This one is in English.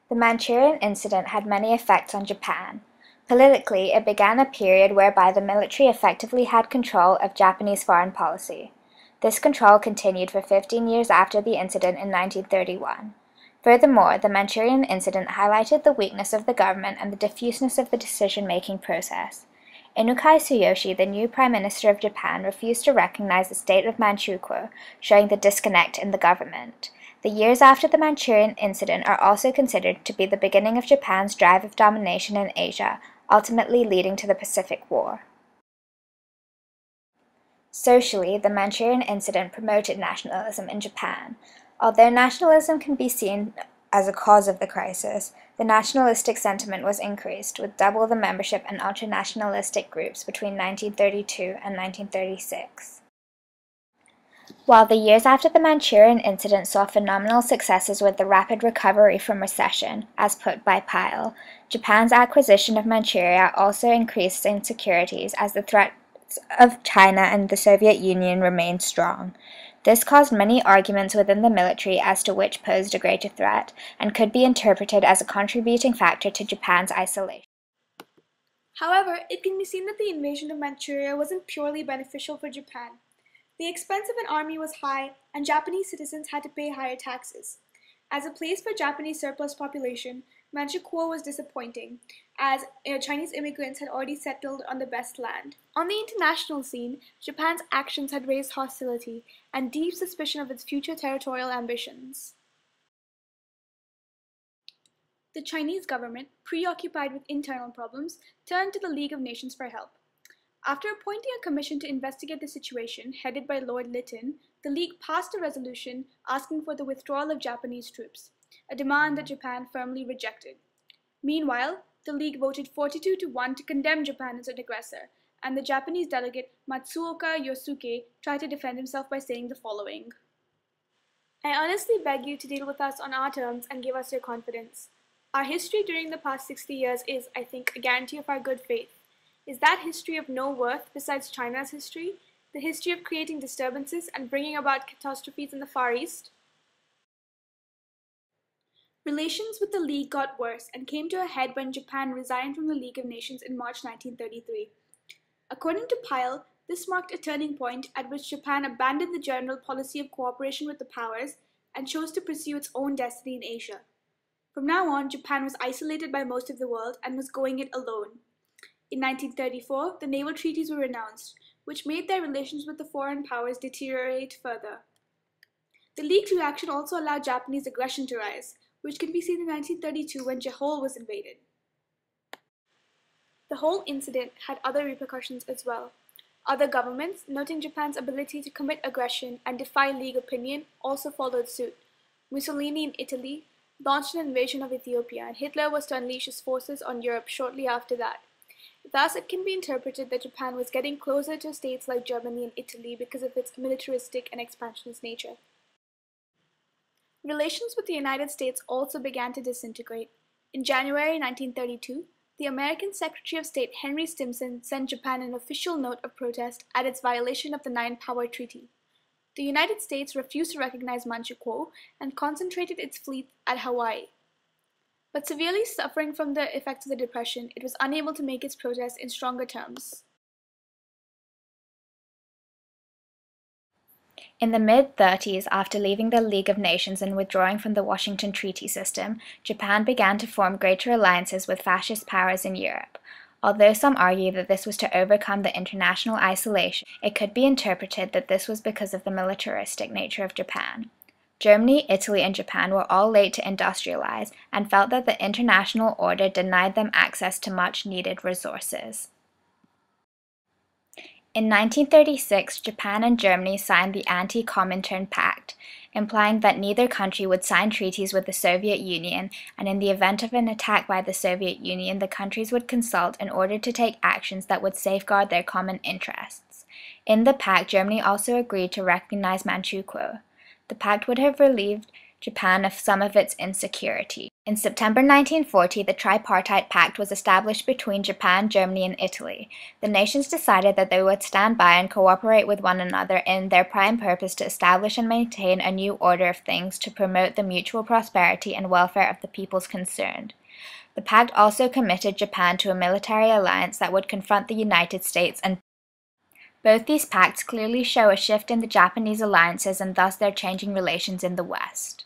The Manchurian incident had many effects on Japan. Politically, it began a period whereby the military effectively had control of Japanese foreign policy. This control continued for 15 years after the incident in 1931. Furthermore, the Manchurian incident highlighted the weakness of the government and the diffuseness of the decision-making process. Inukai Tsuyoshi, the new Prime Minister of Japan, refused to recognize the state of Manchukuo, showing the disconnect in the government. The years after the Manchurian incident are also considered to be the beginning of Japan's drive of domination in Asia, ultimately leading to the Pacific War. Socially, the Manchurian incident promoted nationalism in Japan. Although nationalism can be seen as a cause of the crisis, the nationalistic sentiment was increased, with double the membership in ultranationalistic groups between 1932 and 1936. While the years after the Manchurian incident saw phenomenal successes with the rapid recovery from recession, as put by Pyle, Japan's acquisition of Manchuria also increased insecurities as the threats of China and the Soviet Union remained strong. This caused many arguments within the military as to which posed a greater threat, and could be interpreted as a contributing factor to Japan's isolation. However, it can be seen that the invasion of Manchuria wasn't purely beneficial for Japan. The expense of an army was high, and Japanese citizens had to pay higher taxes. As a place for Japanese surplus population, Manchukuo was disappointing, as Chinese immigrants had already settled on the best land. On the international scene, Japan's actions had raised hostility and deep suspicion of its future territorial ambitions. The Chinese government, preoccupied with internal problems, turned to the League of Nations for help. After appointing a commission to investigate the situation, headed by Lord Lytton, the League passed a resolution asking for the withdrawal of Japanese troops, a demand that Japan firmly rejected. Meanwhile, the League voted 42-1 to condemn Japan as an aggressor, and the Japanese delegate Matsuoka Yosuke tried to defend himself by saying the following: "I honestly beg you to deal with us on our terms and give us your confidence. Our history during the past 60 years is, I think, a guarantee of our good faith. Is that history of no worth besides China's history, the history of creating disturbances and bringing about catastrophes in the Far East?" Relations with the League got worse and came to a head when Japan resigned from the League of Nations in March 1933. According to Pyle, this marked a turning point at which Japan abandoned the general policy of cooperation with the powers and chose to pursue its own destiny in Asia. From now on, Japan was isolated by most of the world and was going it alone. In 1934, the naval treaties were renounced, which made their relations with the foreign powers deteriorate further. The League's reaction also allowed Japanese aggression to rise, which can be seen in 1932 when Johor was invaded. The whole incident had other repercussions as well. Other governments, noting Japan's ability to commit aggression and defy League opinion, also followed suit. Mussolini in Italy launched an invasion of Ethiopia, and Hitler was to unleash his forces on Europe shortly after that. Thus, it can be interpreted that Japan was getting closer to states like Germany and Italy because of its militaristic and expansionist nature. Relations with the United States also began to disintegrate. In January 1932, the American Secretary of State Henry Stimson sent Japan an official note of protest at its violation of the Nine-Power Treaty. The United States refused to recognize Manchukuo and concentrated its fleet at Hawaii. But severely suffering from the effects of the Depression, it was unable to make its protest in stronger terms. In the mid-30s, after leaving the League of Nations and withdrawing from the Washington Treaty System, Japan began to form greater alliances with fascist powers in Europe. Although some argue that this was to overcome the international isolation, it could be interpreted that this was because of the militaristic nature of Japan. Germany, Italy, and Japan were all late to industrialize and felt that the international order denied them access to much-needed resources. In 1936, Japan and Germany signed the Anti-Comintern Pact, implying that neither country would sign treaties with the Soviet Union, and in the event of an attack by the Soviet Union, the countries would consult in order to take actions that would safeguard their common interests. In the pact, Germany also agreed to recognize Manchukuo. The pact would have relieved Japan of some of its insecurity. In September 1940, the Tripartite Pact was established between Japan, Germany, and Italy. The nations decided that they would stand by and cooperate with one another in their prime purpose to establish and maintain a new order of things to promote the mutual prosperity and welfare of the peoples concerned. The pact also committed Japan to a military alliance that would confront the United States, and both these pacts clearly show a shift in the Japanese alliances and thus their changing relations in the West.